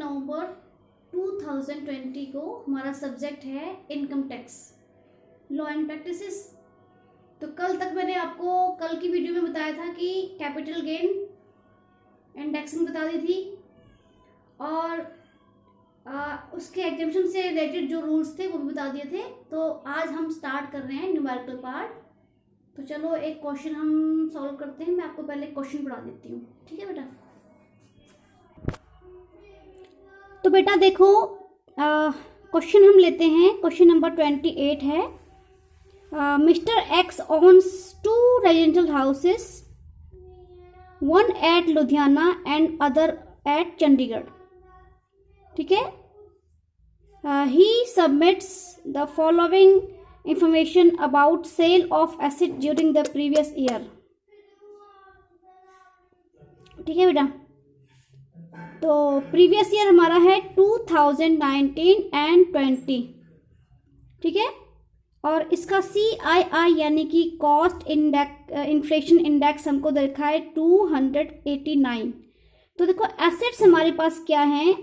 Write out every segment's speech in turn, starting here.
नवंबर 2020 को हमारा सब्जेक्ट है income tax law and practices. तो कल तक मैंने आपको कल की वीडियो में बताया था कि कैपिटल गेन इंडेक्सिंग बता दी थी और उसके एग्जाम्पशन से रिलेटेड जो रूल्स थे वो भी बता दिए थे। तो आज हम स्टार्ट कर रहे हैं न्यूमेरिकल पार्ट। तो चलो एक क्वेश्चन हम सॉल्व करते हैं। मैं आपको पहले क्वेश्चन पढ़ा देती हूँ, ठीक है बेटा। तो बेटा देखो, क्वेश्चन हम लेते हैं। क्वेश्चन नंबर 28 है, mister X owns 2 residential houses, one at Ludhiana and other at Chandigarh. ठीक है, he submits the following information about sale of asset during the previous year. ठीक है बेटा, तो प्रीवियस ईयर हमारा है 2019 एंड 20। ठीक है, और इसका CII यानी कि कॉस्ट इन्फ्लेशन इंडेक्स हमको देखा है 289। तो देखो एसेट्स हमारे पास क्या हैं।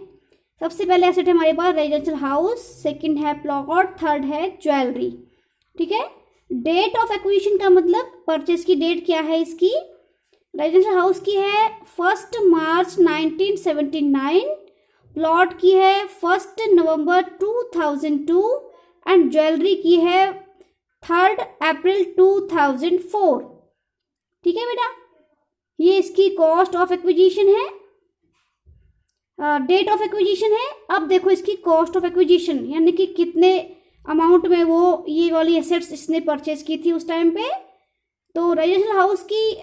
सबसे पहले एसेट है हमारे पास रेजिडेंशियल हाउस, सेकंड है प्लॉट, थर्ड है ज्वेलरी। ठीक है, डेट ऑफ एक्विजिशन का मतलब परचेज की डेट क्या है इसकी। रेजिडेंशियल हाउस की है 1 मार्च 1979, प्लॉट की है 1 नवंबर 2002 एंड ज्वेलरी की है 3 अप्रैल 2004। ठीक है बेटा, ये इसकी कॉस्ट ऑफ एक्विजिशन है, डेट ऑफ एक्विजिशन है। अब देखो इसकी कॉस्ट ऑफ एक्विजिशन यानी कि कितने अमाउंट में वो ये वाली एसेट्स इसने परचेज की थी उस टाइम पे। तो रेजिडेंशियल हाउस की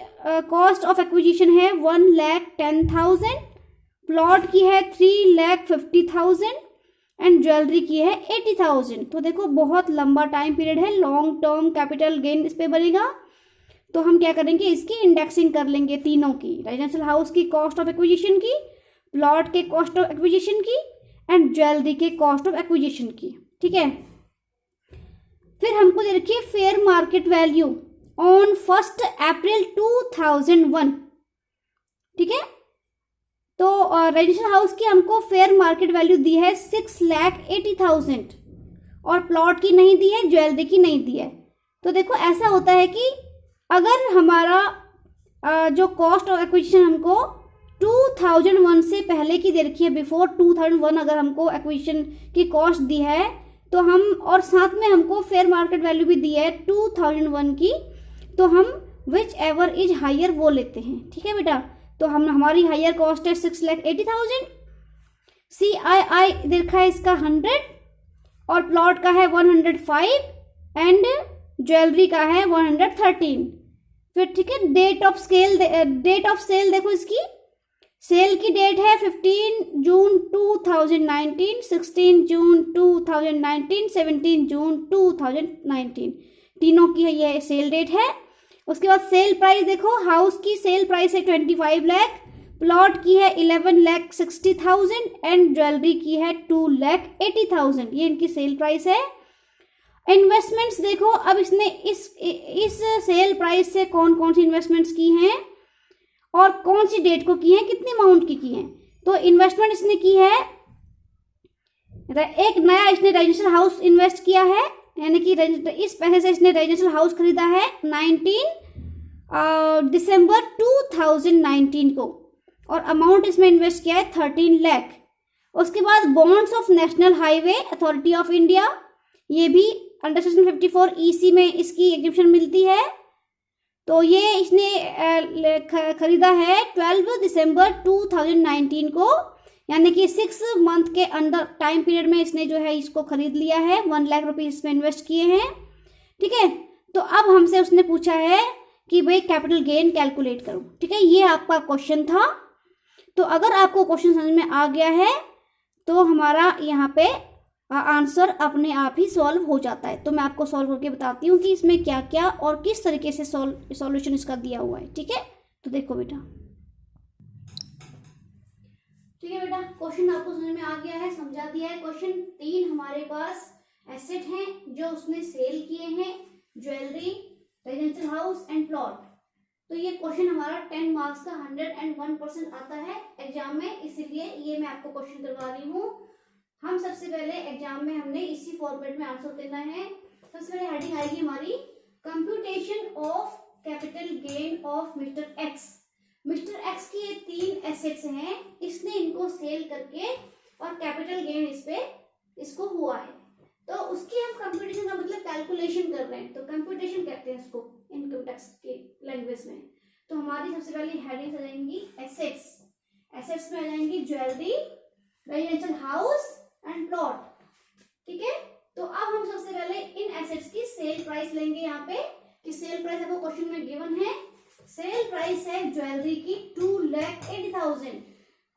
कॉस्ट ऑफ एक्विजिशन है 1,10,000, प्लॉट की है 3,50,000 एंड ज्वेलरी की है 80,000। तो देखो बहुत लंबा टाइम पीरियड है, लॉन्ग टर्म कैपिटल गेन इस पे बनेगा। तो हम क्या करेंगे, इसकी इंडेक्सिंग कर लेंगे तीनों की, रेजिडेंशियल हाउस की कॉस्ट ऑफ एक्विजिशन की, प्लॉट के कॉस्ट ऑफ एक्विजिशन की एंड ज्वेलरी के कॉस्ट ऑफ एक्विजिशन की। ठीक है, फिर हमको दे रखिए फेयर मार्केट वैल्यू ऑन 1 अप्रैल 2001। ठीक है, तो रेजिडेंशियल हाउस की हमको फेयर मार्केट वैल्यू दी है 6,80,000 और प्लॉट की नहीं दी है, ज्वेलरी की नहीं दी है। तो देखो ऐसा होता है कि अगर हमारा जो कॉस्ट ऑफ एक्विजिशन हमको 2001 से पहले की दे रखी है, बिफोर 2001 अगर हमको एक्विजिशन की कॉस्ट दी है तो हम, और साथ में हमको फेयर मार्केट वैल्यू भी दी है 2001 की, तो हम विच एवर इज हायर वो लेते हैं। ठीक है बेटा, तो हम हमारी हायर कॉस्ट है 6,80,000, CII देखा है इसका 100 और प्लॉट का है 105 एंड ज्वेलरी का है 113। फिर ठीक है, डेट ऑफ सेल देखो, इसकी सेल की डेट है 15 जून 2019, 16 जून 2019, 17 जून 2019, तीनों की है ये सेल डेट है। उसके बाद सेल प्राइस देखो, हाउस की सेल प्राइस है 25 लाख, प्लॉट की है 11,60,000 एंड ज्वेलरी की है 2,80,000। ये इनकी सेल प्राइस है। इन्वेस्टमेंट्स देखो, अब इसने इस सेल प्राइस से कौन कौन सी इन्वेस्टमेंट्स की हैं और कौन सी डेट को की हैं, कितनी अमाउंट की हैं। तो इन्वेस्टमेंट इसने की है, एक नया इसने रेजिडेंशियल हाउस इन्वेस्ट किया है, यानी कि इस पैसे से इसने रेजिडेंशियल हाउस खरीदा है 19 दिसंबर 2019 को और अमाउंट इसमें इन्वेस्ट किया है 13 लाख। उसके बाद bonds of national highway authority of India, ये भी अंडर सेक्शन 54 EC में इसकी एग्जेम्पशन मिलती है। तो ये इसने खरीदा है 12 दिसंबर 2019 को, यानी कि 6 मंथ के अंदर टाइम पीरियड में इसने जो है इसको खरीद लिया है, 1 लाख रुपये इसमें इन्वेस्ट किए हैं। ठीक है, तो अब हमसे उसने पूछा है कि भाई कैपिटल गेन कैलकुलेट करो। ठीक है, ये आपका क्वेश्चन था। तो अगर आपको क्वेश्चन समझ में आ गया है तो हमारा यहाँ पे आंसर अपने आप ही सॉल्व हो जाता है। तो मैं आपको सॉल्व करके बताती हूँ कि इसमें क्या क्या और किस तरीके से सॉल्यूशन इसका दिया हुआ है। ठीक है, तो देखो बेटा, ठीक है बेटा, क्वेश्चन आपको समझ में आ गया है, समझा दिया है। क्वेश्चन 3 हमारे पास एसेट हैं जो उसने सेल किए हैं, jewellery, residential house and plot. तो ये क्वेश्चन हमारा 10 मार्क्स का 101% आता है एग्जाम में, इसीलिए ये मैं आपको क्वेश्चन करवा रही हूँ। हम सबसे पहले एग्जाम में हमने इसी फॉर्मेट में आंसर देना है। सबसे पहले हेडिंग आएगी हमारी computation of capital gain of mister x. Mister x की ये 3 एसेट्स हैं, इसने इनको सेल करके और कैपिटल गेन इस पे इसको हुआ है, तो उसकी हम कंप्यूटेशन का मतलब कैलकुलेशन कर रहे हैं, तो कंप्यूटेशन कहते हैं इसको इनकम टैक्स के लैंग्वेज में। तो हमारी सबसे पहली हेडिंग आ जाएंगी एसेट्स। एसेट्स में आ जाएंगी jewellery, residential house and plot. ठीक है, तो अब हम सबसे पहले इन एसेट्स की सेल प्राइस लेंगे। यहाँ पे कि सेल प्राइस आपको क्वेश्चन में गिवन है। सेल प्राइस है ज्वेलरी की 2,80,000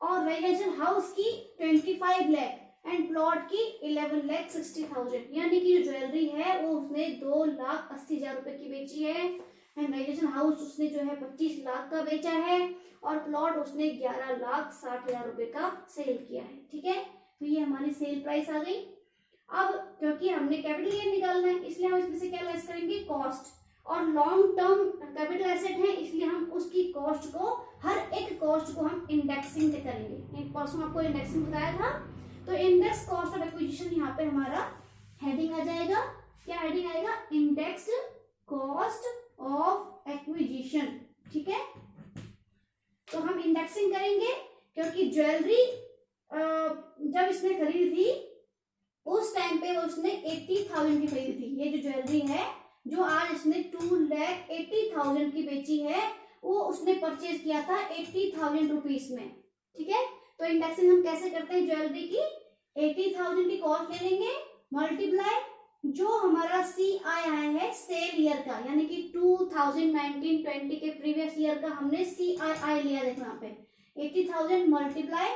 और रेजिडेंशियल हाउस की 25 लाख एंड प्लॉट की 11,60,000। यानी कि जो ज्वेलरी है वो उसने 2,80,000 रुपए की बेची है एंड रेजिडेंशियल हाउस उसने जो है 25 लाख का बेचा है और प्लॉट उसने 11,60,000 रुपए का सेल किया है। ठीक है, तो ये हमारी सेल प्राइस आ गई। अब क्योंकि हमने कैपिटल गेन निकालना है इसलिए हम इसमें से क्या लेस करेंगे, कॉस्ट। और लॉन्ग टर्म कैपिटल एसेट है इसलिए हम उसकी कॉस्ट को, हर एक कॉस्ट को हम इंडेक्सिंग से करेंगे। परसों आपको इंडेक्सिंग बताया था, तो इंडेक्स कॉस्ट ऑफ एक्विजिशन यहाँ पे हमारा हेडिंग आ जाएगा। क्या हेडिंग आएगा, इंडेक्स्ड कॉस्ट ऑफ एक्विजिशन। ठीक है, तो हम इंडेक्सिंग करेंगे क्योंकि ज्वेलरी जब इसने खरीदी थी उस टाइम पे उसने 80,000 की खरीदी थी। ये जो ज्वेलरी है जो आज इसने 2,80,000 की बेची है, वो उसने परचेज किया था 80,000 रुपीज में। ठीक है, तो इंडेक्सिंग हम कैसे करते हैं, ज्वेलरी की 80,000 की कॉस्ट ले लेंगे, मल्टीप्लाई जो हमारा CII है सेल ईयर का, यानी कि 2019-20 के प्रीवियस ईयर का हमने CII लिया। देखो यहाँ पे 80,000 multiply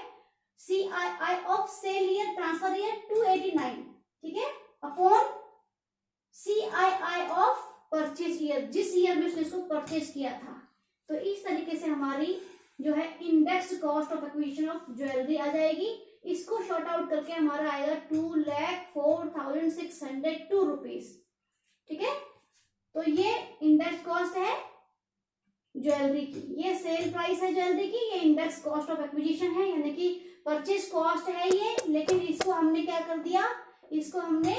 CII of sale year transfer year 289, ठीक है, upon CII of purchase year, जिस ईयर में उसने इसको परचेज किया था। तो इस तरीके से हमारी जो है indexed cost of acquisition of jewellery आ जाएगी। इसको शॉर्ट आउट करके हमारा आएगा 2,04,602 रुपीज। ठीक है, तो ये इंडेक्स कॉस्ट है ज्वेलरी की, ये सेल प्राइस है ज्वेलरी की, ये इंडेक्स कॉस्ट ऑफ एक्विजिशन है यानी कि परचेज कॉस्ट है ये, लेकिन इसको हमने क्या कर दिया, इसको हमने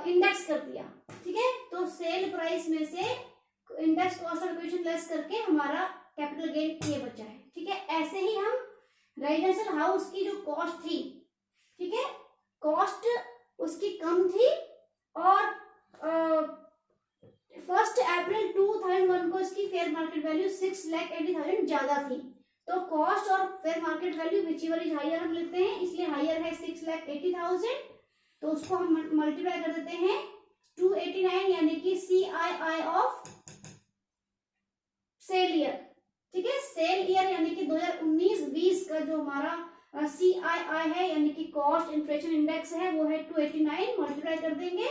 इंडेक्स कर दिया। ठीक है, तो सेल प्राइस में से index cost of acquisition less करके हमारा कैपिटल गेन ये बचा है। ठीक है, ऐसे ही हम रेजिडेंशियल हाउस की जो कॉस्ट थी, ठीक है, कॉस्ट उसकी कम थी और 1 अप्रैल 2001 को इसकी फेयर मार्केट वैल्यू 6,80,000 ज्यादा थी। तो कॉस्ट और fair market value whichever is higher हम लेते हैं, इसलिए हायर है 6,80,000, तो उसको हम मल्टीप्लाई कर देते हैं 289 यानी कि CII ऑफ सेल ईयर। ठीक है, सेल ईयर यानी कि 2019-20 का जो हमारा CII है यानी कि कॉस्ट इन्फ्लेशन इंडेक्स है वो है 289, मल्टीप्लाई कर देंगे।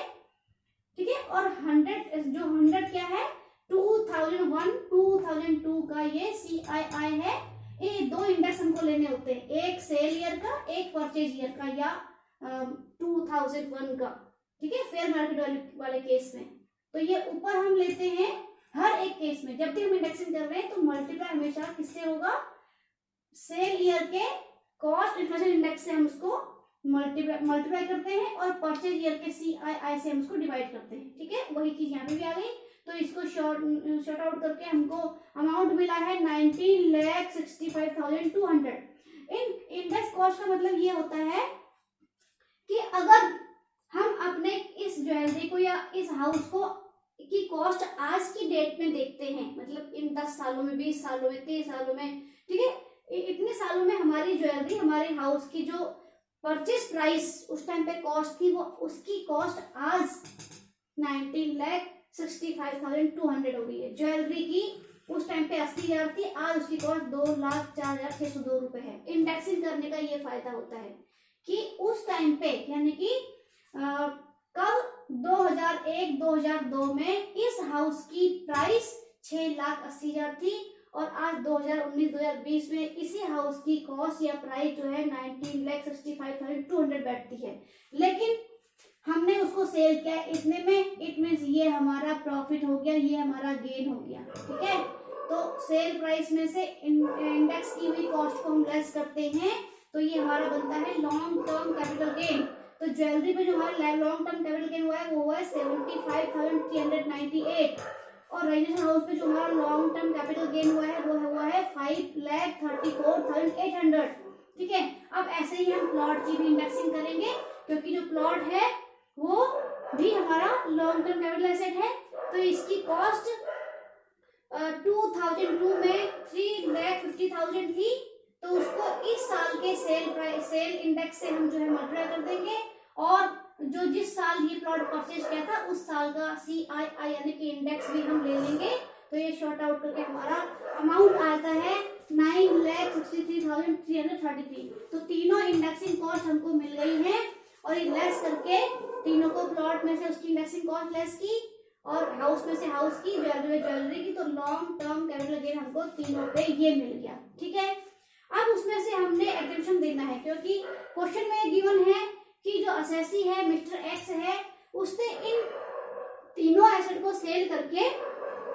ठीक है, और 100 क्या है 2001-2002 का ये CII है। ये 2 इंडेक्स हमको लेने होते हैं, एक सेल ईयर का एक परचेज ईयर का या 2001 का। ठीक है, फेयर मार्केट वैल्यू वाले केस में। तो ये ऊपर हम लेते हैं हर एक केस में, जब भी हम इंडेक्सिंग कर रहे हैं तो मल्टीप्लाई हमेशा किससे होगा, सेल ईयर के कॉस्ट इन्फ्लेशन इंडेक्स से हम उसको मल्टीप्लाई करते हैं और परचेज ईयर के CII से हम उसको डिवाइड करते हैं। ठीक है, वही चीज यहाँ पे भी आ गई। तो इसको शॉर्ट आउट करके हमको अमाउंट मिला है 19,65,200। इंडेक्स कॉस्ट का मतलब ये होता है कि अगर हम अपने इस ज्वेलरी को या इस हाउस को की कॉस्ट आज की डेट में देखते हैं, मतलब इन 10 सालों में, 20 सालों में, 30 सालों में, ठीक है, इतने सालों में हमारी ज्वेलरी, हमारे हाउस की जो परचेज प्राइस उस टाइम पे कॉस्ट थी, वो उसकी कॉस्ट आज 19,65,200 हो गई है। ज्वेलरी की उस टाइम पे 80,000 थी, आज उसकी कॉस्ट 2,04,602 रुपए है। इंडेक्सिंग करने का ये फायदा होता है कि उस टाइम पे यानी कि कब 2001-2002 में इस हाउस की प्राइस 6,80,000 थी और आज 2019-2020 में इसी हाउस की कॉस्ट या प्राइस जो है 19,65,200 बैठती है। लेकिन हमने उसको सेल किया इतने में, इट मीन्स ये हमारा प्रॉफिट हो गया, ये हमारा गेन हो गया। ठीक है, तो सेल प्राइस में से इंडेक्स की हुई कॉस्ट को हम लेस करते हैं, तो ये हमारा बनता है लॉन्ग टर्म कैपिटल गेन। तो ज्वेलरी पे जो हमारा लॉन्ग टर्म कैपिटल गेन हुआ है वो हुआ है 75,398, और रेजिडेंशियल हाउस पे जो हमारा लॉन्ग टर्म कैपिटल गेन हुआ है वो हुआ है 5,34,800। ठीक है, अब ऐसे ही हम प्लॉट की भी इंडेक्सिंग करेंगे, क्योंकि जो प्लॉट है वो भी हमारा लॉन्ग टर्म कैपिटल एसेट है। तो इसकी कॉस्ट 2002 में 3,50,000 थी, तो उसको इस साल के सेल इंडेक्स से हम जो है मल्टीप्लाई कर देंगे, और जो जिस साल ये प्लॉट परचेज किया था उस साल का CII यानी कि इंडेक्स भी हम ले लेंगे। तो ये शॉर्ट आउट करके हमारा अमाउंट आता है 9,63,333। तो तीनों इंडेक्सिंग कॉस्ट हमको मिल गई है, और ये लेस करके तीनों को प्लॉट में से उसकी इंडेक्सिंग कॉस्ट लेस की, और हाउस में से हाउस की, ज्वेलरी की, तो लॉन्ग टर्म कैपिटल गेन हमको तीनों पे ये मिल गया। ठीक है, अब उसमें से हमने एग्जीक्यूशन देना है, क्योंकि क्वेश्चन में गिवन है कि जो असेसी है मिस्टर एक्स है, उसने इन तीनों एसेट को सेल करके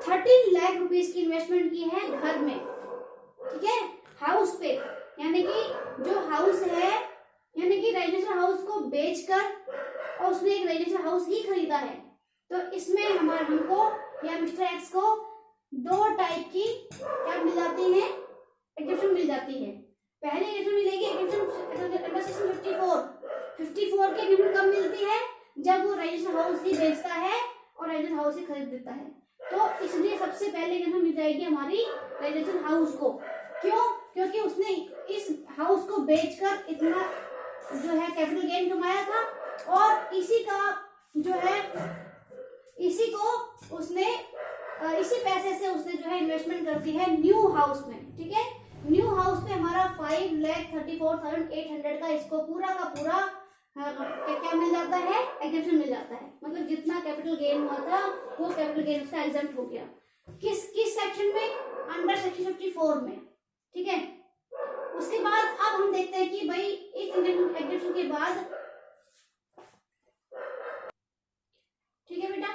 13 लाख रुपीस की इन्वेस्टमेंट की है घर में। ठीक है, हाउस पे, यानी कि जो हाउस है, यानी कि रेजिडेंशियल हाउस को बेचकर, और उसने एक रेजिडेंशियल हाउस ही खरीदा है। तो इसमें हमको या मिस्टर एक्स को दो टाइप की क्या मिल जाती है, एग्जीक्यूशन मिल जाती है। पहले एग्जीक्यूशन मिलेगी एग्जीक्यूशन 54 की एग्जीक्यूशन कब मिलती है, जब वो रेजिडेंशियल हाउस ही बेचता है और रेजिडेंशियल हाउस ही खरीद देता है। तो इसलिए सबसे पहले एग्जीक्यूशन मिल जाएगी हमारी रेजिडेंशियल हाउस को। क्यों? क्योंकि उसने इस हाउस को बेचकर इतना जो है कैपिटल गेन कमाया था, और इसी का जो है इसी को उसने इसी पैसे से उसने जो है इन्वेस्टमेंट कर दी है न्यू हाउस में। ठीक है, न्यू हाउस में हमारा 5,34,800 का इसको पूरा का पूरा क्या मिल जाता है, एग्जेम्पशन मिल जाता है। मतलब जितना कैपिटल गेन हुआ था वो कैपिटल गेन उसका एग्जेम्प्ट हो गया। किस सेक्शन में? अंडर सेक्शन 54 में। ठीक है, उसके बाद अब हम देखते हैं कि भाई इस एग्जेम्पशन के बाद, ठीक है बेटा,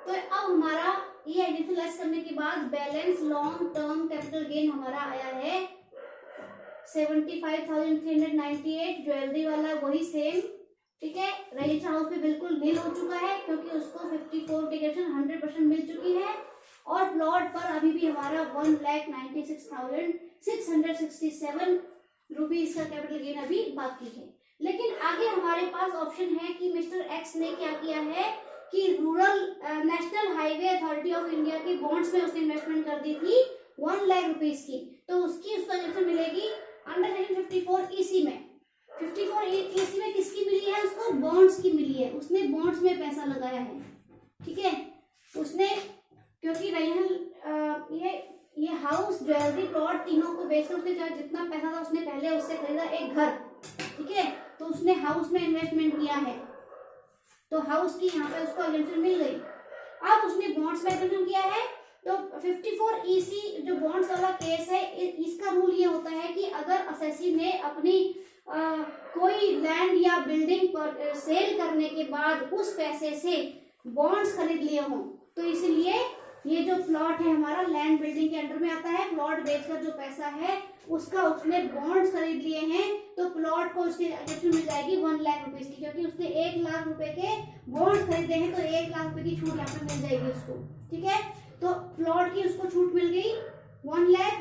तो अब हमारा ये एग्जेम्पशन लेस करने के बाद balance long term capital gain हमारा आया है 75,398, ज्वेलरी वाला वही सेम। ठीक है, रेजिडेंशियल हाउस पे बिल्कुल नील हो चुका है, क्योंकि उसको 54 की एग्जेम्पशन 100% मिल चुकी है, और प्लॉट पर अभी भी हमारा 1,96,667 रुपीज का कैपिटल गेन अभी बाकी है। लेकिन आगे हमारे पास ऑप्शन है कि मिस्टर एक्स ने क्या किया है कि rural national highway authority of India की बॉन्ड्स में उसने इन्वेस्टमेंट कर दी थी 1 लाख रुपीस की, तो उसकी उसको एग्जेम्पशन मिलेगी अंडर सेक्शन 54 EC में। 54 EC में किसकी मिली है? उसको बॉन्ड्स की मिली है, उसने बॉन्ड्स में पैसा लगाया है। ठीक है, उसने क्योंकि ये हाउस, ज्वेलरी, प्लॉट तीनों को बेचकर उसने जितना पैसा था उसने पहले उससे खरीदा एक घर। ठीक है, तो उसने हाउस में इन्वेस्टमेंट किया है, तो हाउस की यहाँ पे उसको एग्जेम्पशन मिल गई। अब उसने बॉन्ड्स में एग्जेम्पशन किया है, तो 54 EC जो बॉन्ड्स वाला केस है, इसका रूल ये होता है कि अगर असेसी ने अपनी कोई लैंड या बिल्डिंग पर सेल करने के बाद उस पैसे से बॉन्ड्स खरीद लिए हों, तो इसलिए ये जो प्लॉट है हमारा लैंड बिल्डिंग के अंडर में आता है। प्लॉट बेचकर जो पैसा है उसका उसने बॉन्ड्स खरीद लिए हैं, तो प्लॉट को उसकी एग्जेम्पशन मिल जाएगी 1 लाख रुपीस की, क्योंकि उसने 1 लाख रुपए के बॉन्ड्स खरीदे हैं, तो 1 लाख रुपए की छूट यहाँ पे मिल जाएगी उसको। ठीक है, तो प्लॉट की उसको छूट मिल गई 1 लाख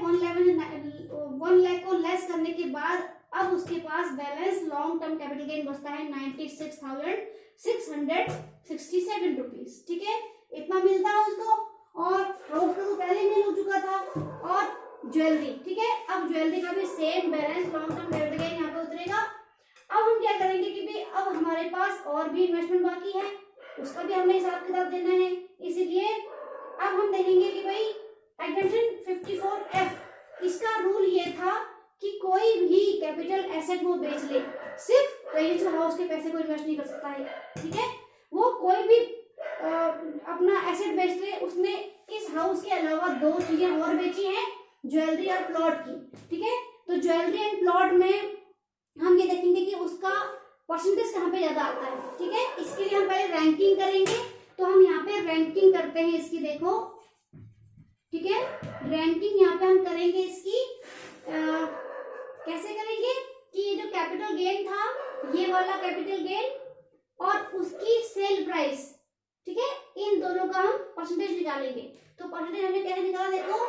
को लेस करने के बाद अब उसके पास balance long term capital gain बचता है 96,667 रुपीज। ठीक है, इतना मिलता है उसको, और हाउस का तो पहले मिल हो चुका था, और ज्वेलरी। ठीक है, अब ज्वेलरी का भी same balance long term capital gain यहाँ पे उतरेगा। अब हम क्या करेंगे कि भाई अब हमारे पास और भी इन्वेस्टमेंट बाकी है, उसका भी हमें हिसाब किताब देना है, इसीलिए अब हम देखेंगे कि भाई एग्जेम्पशन 54F, इसका रूल ये था कि कोई भी कैपिटल एसेट वो बेच ले, सिर्फ रेजिडेंशियल हाउस के पैसे को इन्वेस्ट नहीं कर सकता है। ठीक है, वो कोई भी अपना एसेट बेच ले, उसने इस हाउस के अलावा 2 चीजें और बेची हैं, ज्वेलरी और प्लॉट की। ठीक है, तो ज्वेलरी एंड प्लॉट में हम ये देखेंगे कि उसका परसेंटेज कहाँ पे ज्यादा आता है, ठीक है। इसके लिए हम पहले रैंकिंग करेंगे, तो हम यहाँ पे रैंकिंग करते हैं इसकी, देखो ठीक है। रैंकिंग यहाँ पे हम करेंगे इसकी कैसे करेंगे कि ये जो कैपिटल गेन था, ये वाला कैपिटल गेन और उसकी सेल प्राइस, ठीक है, इन दोनों का हम परसेंटेज निकालेंगे। तो परसेंटेज हमने कैसे निकाला, देखो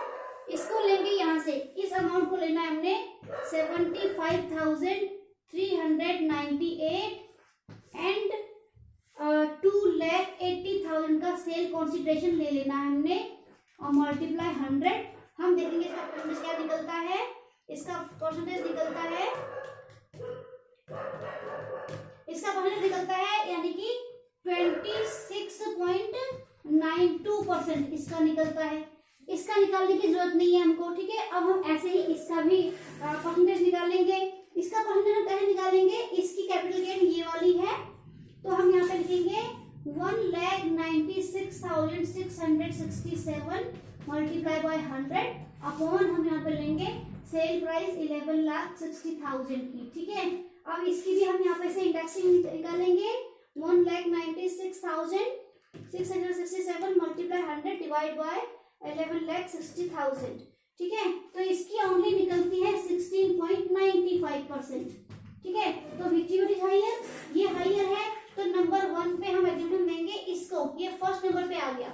इसको लेंगे यहाँ से, इस अमाउंट को लेना है हमने 75,398 एंड 2,80,000 का सेल कॉन्सेंट्रेशन ले लेना है हमने और मल्टीप्लाई 100। हम देखेंगे इसका परसेंटेज क्या निकलता है, इसका परसेंटेज निकलता है, यानी कि 26.92% इसका निकलता है। इसका निकालने की जरूरत नहीं है हमको, ठीक है। अब हम ऐसे ही इसका भी परसेंटेज निकालेंगे। इसका परसेंटेज हम कैसे निकालेंगे, इसकी कैपिटल गेन ये वाली है, तो हम यहाँ पे लिखेंगे 1,96,667 मल्टीप्लाई बाय 100 अपॉन हम यहाँ पे लेंगे सेल प्राइस 11,60,000 की, ठीक है। अब इसकी भी हम यहाँ पे से इंडेक्सिंग निकालेंगे, 1,96,667 मल्टीप्लाई 100 डिवाइड बाय 11,60,000, ठीक है। तो इसकी ओनली निकलती है 16.95%, ठीक है। तो विच इज हायर, ये हायर है, तो नंबर 1 पे हम एग्जीक्यूशन देंगे इसको, ये फर्स्ट नंबर पे आ गया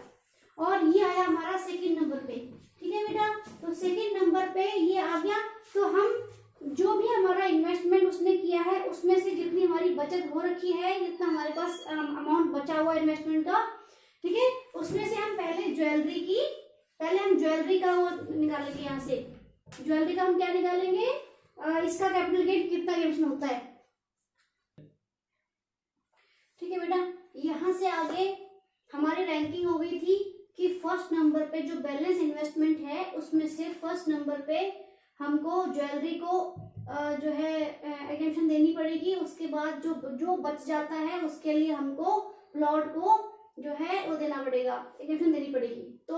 और ये आया हमारा सेकंड नंबर पे, ठीक है बेटा। तो सेकंड नंबर पे ये आ गया, तो हम जो भी हमारा इन्वेस्टमेंट उसने किया है उसमें से जितनी हमारी बचत हो रखी है, जितना हमारे पास अमाउंट बचा हुआ है इन्वेस्टमेंट का, ठीक है, उसमें से हम पहले ज्वेलरी का वो निकालेंगे। यहाँ से ज्वेलरी का हम क्या निकालेंगे, इसका कैपिटल गेन कितना गेन होता है, ठीक है बेटा। यहाँ से आगे हमारी रैंकिंग हो गई थी कि फर्स्ट नंबर पे जो बैलेंस इन्वेस्टमेंट है उसमें से फर्स्ट नंबर पे हमको ज्वेलरी को जो है एग्जेम्पशन देनी पड़ेगी। उसके बाद जो बच जाता है उसके लिए हमको प्लॉट को जो है वो देना पड़ेगा, एग्जेम्पशन देनी पड़ेगी। तो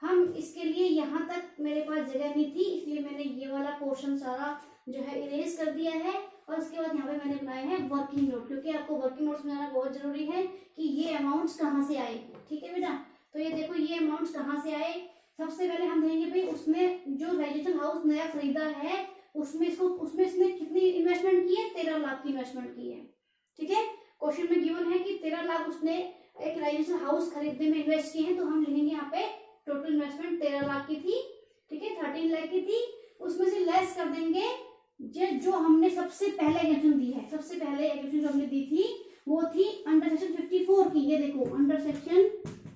हम इसके लिए यहाँ तक मेरे पास जगह नहीं थी, इसलिए मैंने ये वाला पोर्शन सारा जो है इरेज कर दिया है और उसके बाद यहाँ पे मैंने बनाए हैं वर्किंग नोट, क्योंकि आपको वर्किंग नोट्स बनाना बहुत जरूरी है कि ये अमाउंट्स कहाँ से आए, ठीक है बेटा। तो ये देखो ये अमाउंट्स कहाँ से आए, सबसे पहले हम देखेंगे भाई उसमें जो रेजिडेंशियल हाउस नया खरीदा है उसमें इसने कितनी इन्वेस्टमेंट की है, 13 लाख की इन्वेस्टमेंट की है, ठीक है। क्वेश्चन में गिवन है कि 13 लाख उसने एक रेजिडेंशियल हाउस खरीदने में इन्वेस्ट किए हैं, तो हम लिखेंगे यहाँ पे टोटल इन्वेस्टमेंट 13 लाख की थी, ठीक है, 13 लाख की थी। उसमें से लेस कर देंगे जो हमने सबसे पहले एग्जेम्पशन दी है, सबसे पहले एग्जेम्पशन जो हमने दी थी वो थी अंडर सेक्शन 54 की, ये देखो अंडर सेक्शन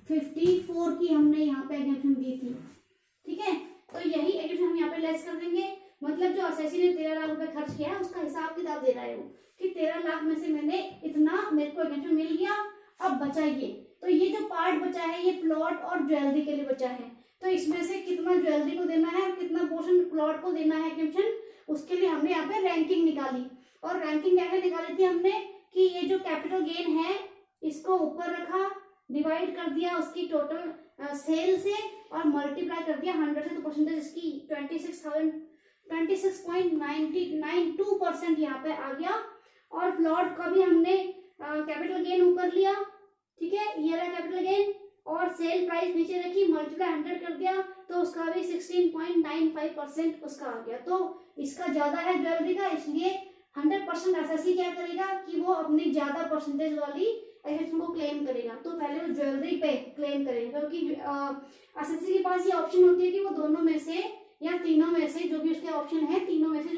54 की हमने यहाँ पे एग्जेम्पशन दी थी, ठीक है। तो यही एग्जेम्पशन हम यहाँ पे लेस कर देंगे, मतलब जो असेसी ने 13 लाख रुपए खर्च किया है उसका हिसाब किताब दे रहा है वो कि 13 लाख में से मैंने इतना मेरे को एग्जेम्पशन मिल गया, अब बचा ये, तो ये जो पार्ट बचा है ये प्लॉट और ज्वेलरी के लिए बचा है। तो इसमें से कितना ज्वेलरी को देना है और कितना पोर्शन प्लॉट को देना है एग्जेम्पशन, उसके लिए हमने यहाँ पे रैंकिंग निकाली। और रैंकिंग कैसे निकाली थी हमने कि ये जो कैपिटल गेन है इसको ऊपर रखा, डिवाइड कर दिया उसकी टोटल सेल से और मल्टीप्लाई कर दिया 100 से, तो परसेंटेज इसकी 26.92% यहाँ पे आ गया। और प्लॉट का भी हमने कैपिटल गेन ऊपर लिया, ठीक है, ये रहा कैपिटल गेन, और सेल प्राइस नीचे रखी, मल्टीप्लाई 100 कर दिया, तो उसका भी 16.95% उसका आ गया। तो इसका ज्यादा है ज्वेलरी का, इसलिए 100% एसएससी क्या करेगा कि वो अपनी ज्यादा परसेंटेज वाली एग्जेम्पशन को क्लेम करेगा। तो पहले वो ज्वेलरी पे क्लेम करेगा, क्योंकि एसएससी के पास ये ऑप्शन होती है कि वो दोनों में से या तीनों में से जो भी उसके ऑप्शन है, तीनों में से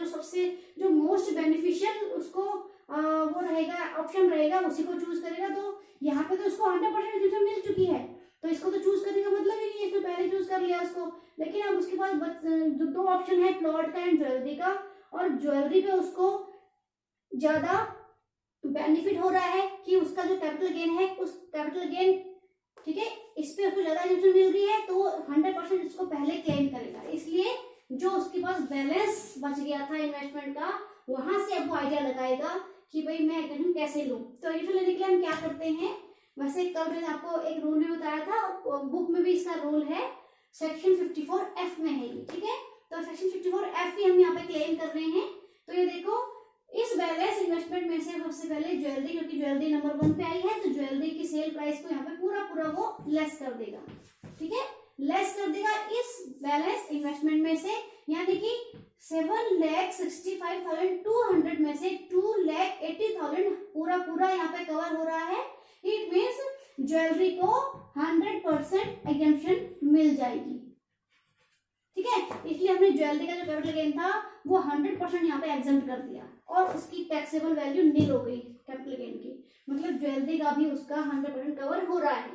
जो मोस्ट बेनिफिशियल उसको वो रहेगा, ऑप्शन रहेगा, उसी को चूज करेगा। तो यहाँ पे तो उसको 100% एग्जेम्पशन मिल चुकी है, तो इसको तो चूज करने का मतलब ही नहीं है, इसको पहले चूज कर लिया उसको। लेकिन अब उसके पास जो 2 ऑप्शन है प्लॉट का एंड ज्वेलरी का, और ज्वेलरी पे उसको ज्यादा बेनिफिट हो रहा है कि उसका जो कैपिटल गेन है, उस कैपिटल गेन, ठीक है, इस पे उसको ज्यादा एग्जेम्पशन मिल रही है, तो वो 100% इसको पहले क्लेम करेगा। इसलिए जो उसके पास बैलेंस बच गया था इन्वेस्टमेंट का, वहां से अब वो आइडिया लगाएगा कि भाई मैं एग्जेम्पशन कैसे लूं। तो एग्जेम्पशन लेने के लिए हम क्या करते हैं, वैसे कल मैंने आपको एक रूल भी बताया था, बुक में भी इसका रूल है, सेक्शन 54F में है ये, ठीक है। तो सेक्शन 54F ही हम यहाँ पे क्लेम कर रहे हैं। तो ये देखो इस बैलेंस इन्वेस्टमेंट में से सबसे पहले ज्वेलरी, क्योंकि ज्वेलरी नंबर 1 पे आई है, तो ज्वेलरी की सेल प्राइस को यहाँ पे पूरा पूरा वो लेस कर देगा, ठीक है, लेस कर देगा इस बैलेंस इन्वेस्टमेंट में से, यानी कि 7,65,200 में से 2,80,000 पूरा पूरा यहाँ पे कवर हो रहा है। इट मीन्स ज्वेलरी को 100% एग्जम्पशन मिल जाएगी, ठीक है, इसलिए हमने ज्वेलरी का जो कैपिटल गेन था वो 100% यहाँ पे एग्जम्प्ट कर दिया और उसकी टैक्सेबल वैल्यू नील हो गई कैपिटल गेन की, मतलब ज्वेलरी का भी उसका 100% कवर हो रहा है,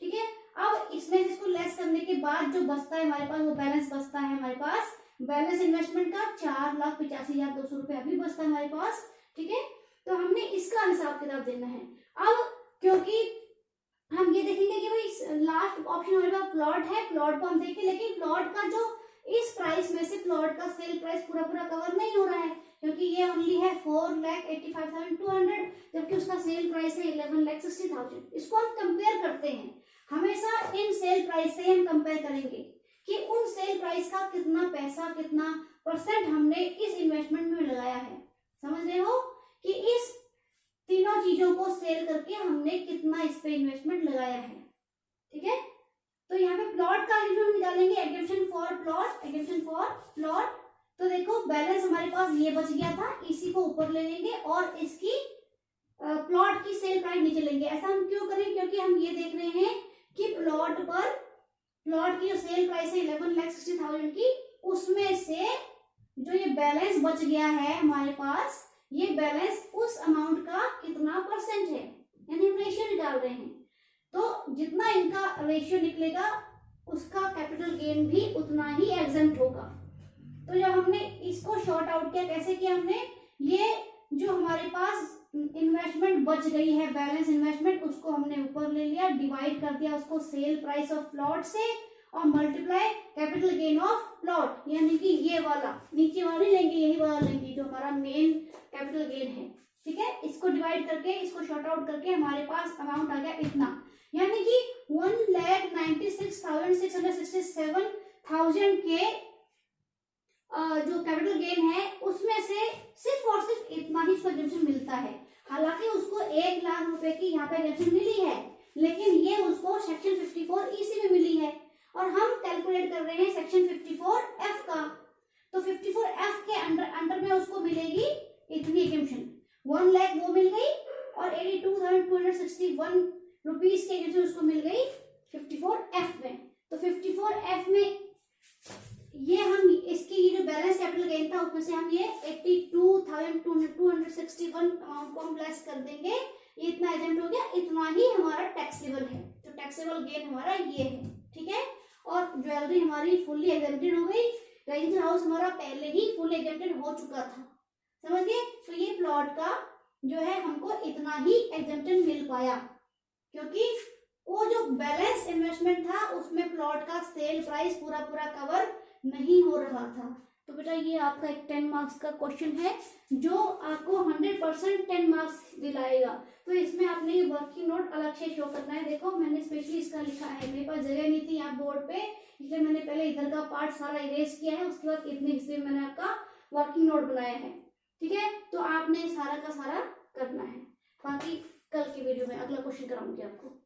ठीक है। अब इसमें इसको लेस करने के बाद जो बचता है हमारे पास, वो बैलेंस बचता है हमारे पास बैलेंस इन्वेस्टमेंट का 4,85,200 रुपये अभी बचता है हमारे पास, ठीक है। तो हमने इसका हिसाब किताब देना है। अब क्योंकि हम ये देखेंगे कि भाई लास्ट ऑप्शन हमारे पास प्लॉट है, प्लॉट को हम देखें, लेकिन प्लॉट का जो इस प्राइस में से प्लॉट का सेल प्राइस पूरा पूरा कवर नहीं हो रहा है, क्योंकि ये ओनली है 4,85,200, जबकि उसका सेल प्राइस है 11,60,000। इसको हम कंपेयर करते हैं, हमेशा इन सेल प्राइस से हम कंपेयर करेंगे कि उन सेल प्राइस का कितना पैसा, कितना परसेंट हमने इस इन्वेस्टमेंट में लगाया है। समझ रहे हो कि इस तीनों चीजों को सेल करके हमने कितना इस पे इन्वेस्टमेंट लगाया है, ठीक है। तो यहाँ पे प्लॉट का एग्जम्पशन निकालेंगे, exemption for plot, exemption for plot. तो देखो बैलेंस हमारे पास ये बच गया था, इसी को ऊपर ले लेंगे और इसकी प्लॉट की सेल प्राइस नीचे लेंगे। ऐसा हम क्यों करें, क्योंकि हम ये देख रहे हैं कि प्लॉट की जो सेल प्राइस है 11,60,000 की, उसमें से जो ये बैलेंस बच गया है हमारे पास, ये बैलेंस उस अमाउंट का कितना परसेंट है, यानी हम रेशियो निकाल रहे हैं। तो जितना इनका रेशियो निकलेगा उसका कैपिटल गेन भी उतना ही एग्जम्प्ट होगा। तो जब हमने इसको शॉर्ट आउट किया, कैसे किया हमने, ये जो हमारे पास इन्वेस्टमेंट बच गई है बैलेंस इन्वेस्टमेंट, उसको हमने ऊपर ले लिया, डिवाइड कर दिया उसको सेल प्राइस ऑफ प्लॉट से और multiply capital gain of plot, यानी कि ये वाला नीचे वाला लेंगे, यही वाला लेंगे जो हमारा मेन कैपिटल गेन है, ठीक है। इसको डिवाइड करके, इसको शॉर्ट आउट करके हमारे पास अमाउंट आ गया इतना, यानी कि 1,96,667,000 के जो कैपिटल गेन है उसमें से सिर्फ और सिर्फ इतना ही उसको एग्जम्पशन मिलता है। हालांकि उसको 1 लाख रुपए की यहाँ पे एग्जम्पशन मिली है, लेकिन ये उसको सेक्शन 54EC में मिली है और हम कैलकुलेट कर रहे हैं सेक्शन 54F का। तो 54F के अंडर में उसको मिलेगी इतनी एग्जम्पशन, 1 लाख वो मिल गई और 82,261 रुपीज की एग्जम्पशन उसको मिल गई 54F में। तो 54F में ये हम इसकी ये जो बैलेंस कैपिटल गेन था उसमें से हम ये 82,261 अमाउंट को हम लेस कर देंगे, ये इतना एग्जम्प्ट हो गया, इतना ही हमारा टैक्सेबल है। तो टैक्सेबल गेन हमारा ये है, ठीक है। और ज्वेलरी हमारी फुल्ली एग्जम्प्टेड हो गई, रेजिडेंशियल हाउस हमारा पहले ही फुल्ली एग्जम्प्टेड हो चुका था, समझ गए। तो ये प्लॉट का जो है हमको इतना ही एग्जम्पशन मिल पाया, क्योंकि वो जो बैलेंस इन्वेस्टमेंट था उसमें प्लॉट का सेल प्राइस पूरा पूरा कवर नहीं हो रहा था। तो बेटा ये आपका एक 10 मार्क्स का क्वेश्चन है जो आपको 100% 10 मार्क्स दिलाएगा। तो इसमें आपने ये वर्किंग नोट अलग से शो करना है। देखो मैंने स्पेशली इसका लिखा है, मेरे पास जगह नहीं थी यहाँ बोर्ड पे, इसलिए मैंने पहले इधर का पार्ट सारा इरेज किया है, उसके बाद इतने हिस्से में मैंने आपका वर्किंग नोट बनाया है, ठीक है। तो आपने सारा का सारा करना है, बाकी कल की वीडियो में अगला क्वेश्चन कराऊंगी आपको।